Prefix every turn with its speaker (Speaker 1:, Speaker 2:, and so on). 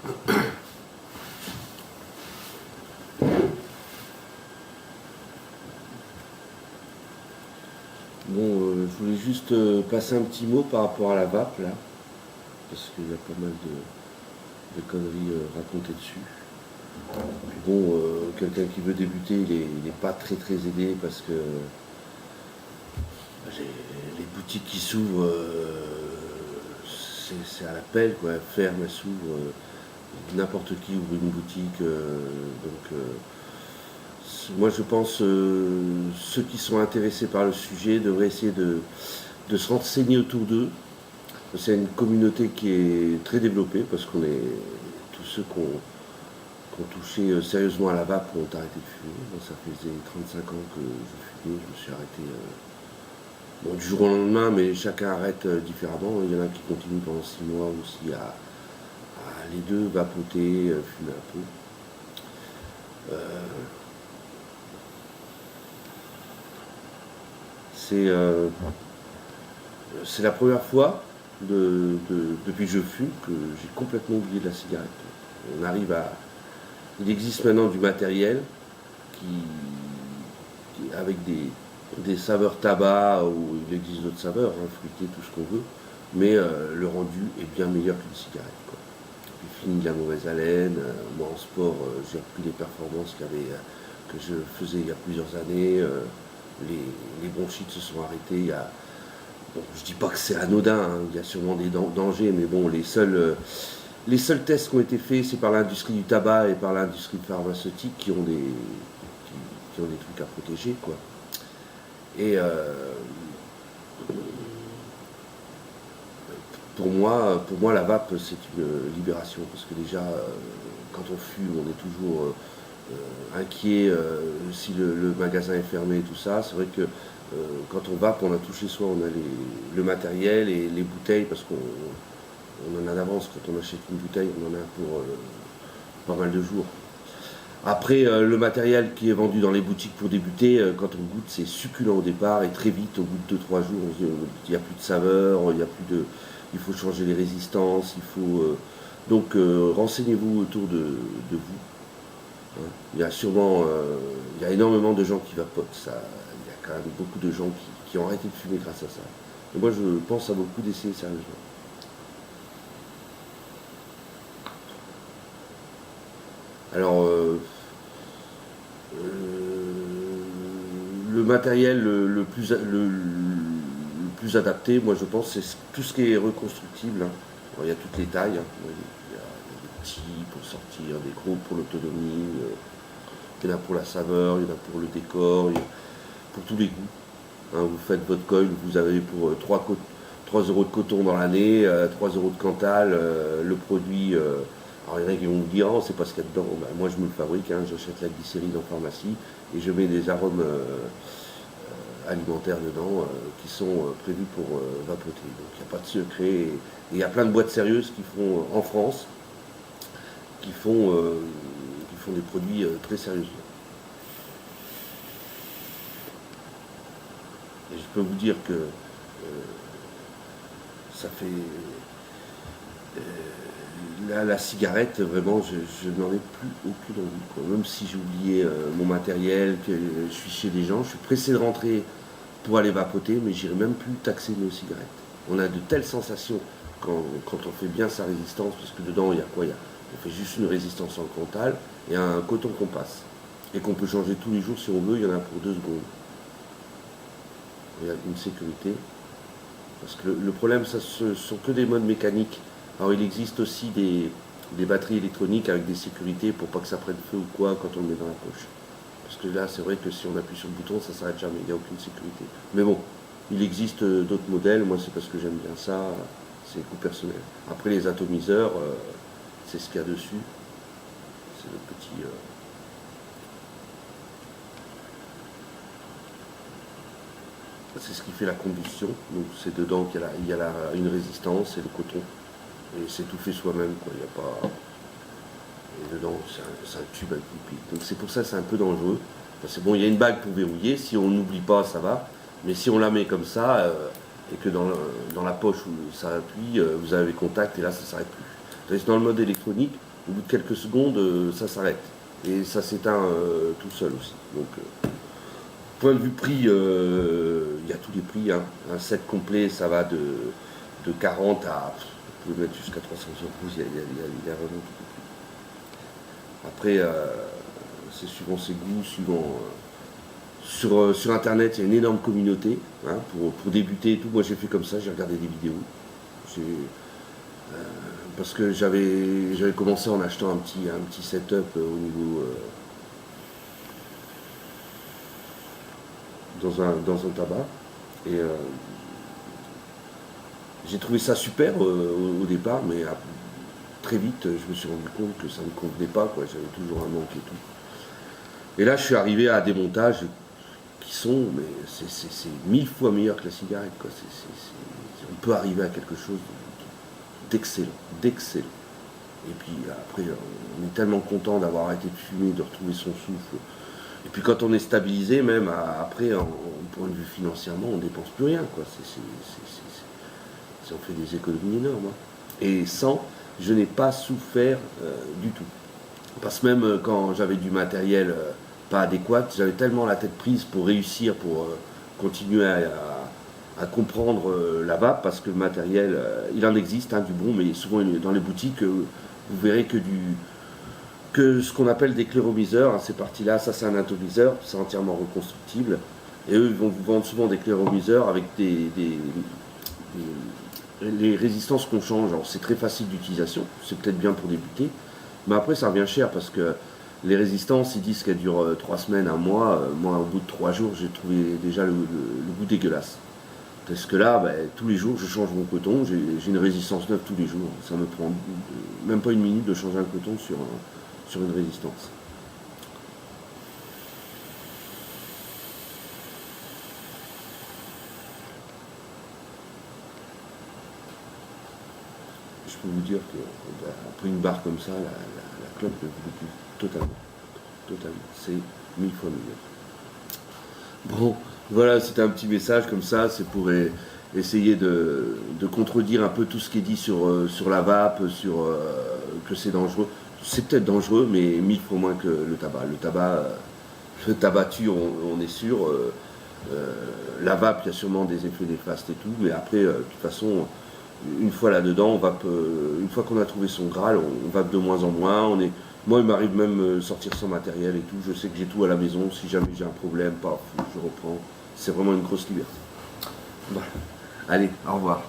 Speaker 1: Bon, je voulais juste passer un petit mot par rapport à la vape là, parce qu'il y a pas mal de conneries racontées dessus. Puis bon, quelqu'un qui veut débuter, il est pas très très aidé parce que les boutiques qui s'ouvrent, c'est à l'appel quoi, elles ferment, elles s'ouvrent. N'importe qui ouvre une boutique, moi je pense ceux qui sont intéressés par le sujet devraient essayer de se renseigner autour d'eux. C'est une communauté qui est très développée parce qu'on est tous ceux qui ont touché sérieusement à la vape ont arrêté de fumer. Moi, ça faisait 35 ans que je fumais, je me suis arrêté bon, du jour au lendemain, mais chacun arrête différemment. Il y en a qui continuent pendant 6 mois aussi à les deux vapoter, fumer un peu. C'est la première fois depuis que je fume que j'ai complètement oublié de la cigarette. On arrive à. Il existe maintenant du matériel avec des saveurs tabac, ou il existe d'autres saveurs, hein, fruitées, tout ce qu'on veut, mais le rendu est bien meilleur qu'une cigarette, quoi. Puis fini la mauvaise haleine. Moi en sport, j'ai repris les performances que je faisais il y a plusieurs années. Les bronchites se sont arrêtés. Bon, je dis pas que c'est anodin, hein, il y a sûrement des dangers, mais bon, les seuls tests qui ont été faits, c'est par l'industrie du tabac et par l'industrie pharmaceutique qui ont des trucs à protéger, quoi. Et pour moi, la vape, c'est une libération, parce que déjà, quand on fume, on est toujours inquiet si le magasin est fermé et tout ça. C'est vrai que quand on vape, on a tout chez soi, on a le matériel et les bouteilles, parce qu'on en a d'avance. Quand on achète une bouteille, on en a pour pas mal de jours. Après, le matériel qui est vendu dans les boutiques pour débuter, quand on goûte, c'est succulent au départ, et très vite, au bout de 2-3 jours, il n'y a plus de saveur, il faut changer les résistances, donc renseignez-vous autour de vous. Hein. Il y a énormément de gens qui vapotent, il y a quand même beaucoup de gens qui ont arrêté de fumer grâce à ça. Et moi, je pense à beaucoup d'essayer sérieusement. Alors, le matériel le plus adapté, moi je pense, c'est tout ce qui est reconstructible, hein. Alors, il y a toutes les tailles, hein. Il y a des petits pour sortir, des gros pour l'autonomie, il y en a pour la saveur, il y en a pour le décor, pour tous les goûts. Hein, vous faites votre coil, vous avez pour 3 euros de coton dans l'année, 3 euros de Cantal, le produit. Alors il y en a qui vont me dire, oh, c'est pas ce qu'il y a dedans. Ben, moi je me le fabrique, hein, j'achète la glycérine en pharmacie et je mets des arômes alimentaires dedans qui sont prévus pour vapoter. Donc il n'y a pas de secret. Et il y a plein de boîtes sérieuses qui font en France, qui font des produits très sérieusement. Et je peux vous dire que ça fait. La cigarette, vraiment, je n'en ai plus aucune envie, quoi. Même si j'ai oublié mon matériel, que je suis chez des gens, je suis pressé de rentrer pour aller vapoter, mais j'irai même plus taxer nos cigarettes. On a de telles sensations quand on fait bien sa résistance, parce que dedans, il y a quoi? On fait juste une résistance en Cantal et un coton qu'on passe. Et qu'on peut changer tous les jours si on veut, il y en a pour 2 secondes. Il y a une sécurité. Parce que le problème, ce sont que des modes mécaniques. Alors il existe aussi des batteries électroniques avec des sécurités pour pas que ça prenne feu ou quoi quand on le met dans la poche. Parce que là, c'est vrai que si on appuie sur le bouton, ça s'arrête jamais, il n'y a aucune sécurité. Mais bon, il existe d'autres modèles, moi c'est parce que j'aime bien ça, c'est goût personnel. Après les atomiseurs, c'est ce qu'il y a dessus. C'est le petit... C'est ce qui fait la combustion. Donc c'est dedans qu'il y a une résistance et le coton. Et c'est tout fait soi-même, quoi. Il n'y a pas. Et dedans, c'est un tube avec une pile. Donc c'est pour ça que c'est un peu dangereux. Enfin, c'est bon, il y a une bague pour verrouiller. Si on n'oublie pas, ça va. Mais si on la met comme ça, et que dans la poche où ça appuie, vous avez contact et là, ça ne s'arrête plus. Dans le mode électronique, Au bout de quelques secondes, ça s'arrête. Et ça s'éteint tout seul aussi. Donc, point de vue prix, il y a tous les prix. Hein. Un set complet, ça va de 40 à... Vous pouvez mettre jusqu'à 300 euros, il y a vraiment tout. Après, c'est suivant ses goûts, suivant... sur Internet, il y a une énorme communauté hein, pour débuter et tout. Moi, j'ai fait comme ça, j'ai regardé des vidéos. Parce que j'avais commencé en achetant un petit setup au niveau... dans un tabac. Et j'ai trouvé ça super au départ, mais très vite, je me suis rendu compte que ça ne me convenait pas, quoi. J'avais toujours un manque et tout. Et là, je suis arrivé à des montages qui sont, mais c'est 1000 fois meilleur que la cigarette, quoi. On peut arriver à quelque chose d'excellent. Et puis après, on est tellement content d'avoir arrêté de fumer, de retrouver son souffle. Et puis quand on est stabilisé, même après, en point de vue financièrement, on ne dépense plus rien, quoi. On fait des économies énormes. Hein. Et sans, je n'ai pas souffert du tout. Parce que même quand j'avais du matériel pas adéquat, j'avais tellement la tête prise pour réussir, pour continuer à comprendre la vape, parce que le matériel, il en existe, hein, du bon, mais souvent dans les boutiques, vous verrez que ce qu'on appelle des cléromiseurs, hein, ces parties-là, ça c'est un atomiseur, c'est entièrement reconstructible, et eux ils vont vous vendre souvent des cléromiseurs avec les résistances qu'on change. Alors c'est très facile d'utilisation, c'est peut-être bien pour débuter, mais après ça revient cher parce que les résistances ils disent qu'elles durent 3 semaines, un mois. Moi au bout de 3 jours j'ai trouvé déjà le goût dégueulasse. Parce que là, tous les jours je change mon coton, j'ai une résistance neuve tous les jours. Ça me prend même pas une minute de changer un coton sur une résistance. Je peux vous dire qu'après une barre comme ça, la clope ne vous plus totalement. C'est 1000 fois meilleur. Bon, voilà, c'était un petit message comme ça, c'est pour essayer de contredire un peu tout ce qui est dit sur la vape, que c'est dangereux. C'est peut-être dangereux, mais 1000 fois moins que le tabac. Le tabac tue, on est sûr. La vape, il y a sûrement des effets néfastes et tout, mais après, de toute façon, une fois là-dedans, une fois qu'on a trouvé son Graal, on vape de moins en moins. Moi, il m'arrive même de sortir sans matériel et tout. Je sais que j'ai tout à la maison. Si jamais j'ai un problème, paf, je reprends. C'est vraiment une grosse liberté. Voilà. Allez, au revoir.